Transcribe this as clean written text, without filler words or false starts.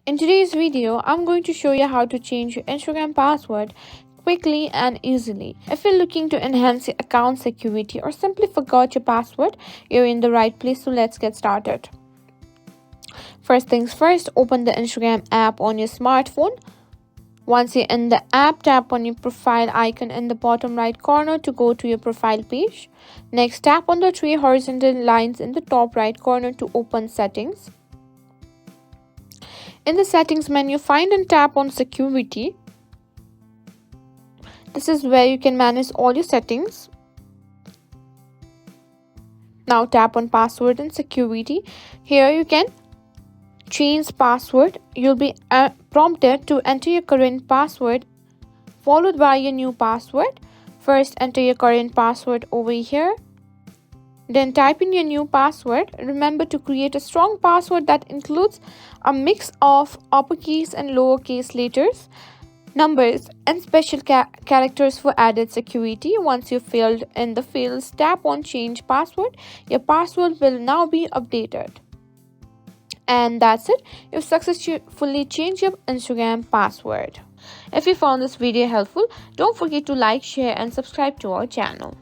In today's video, I'm going to show you how to change your Instagram password quickly and easily. If you're looking to enhance your account security or simply forgot your password, you're in the right place, so let's get started. First things first, open the Instagram app on your smartphone. Once you're in the app, tap on your profile icon in the bottom right corner to go to your profile page. Next, tap on the three horizontal lines in the top right corner to open settings. In the settings menu, find and tap on security. This is where you can manage all your settings. Now tap on password and security. Here you can change password. You'll be prompted to enter your current password followed by your new password. First, enter your current password over here. Then type in your new password. Remember to create a strong password that includes a mix of uppercase and lowercase letters, numbers, and special characters for added security. Once you filled in the fields, tap on change password. Your password will now be updated. And that's it. You've successfully changed your Instagram password. If you found this video helpful, don't forget to like, share, and subscribe to our channel.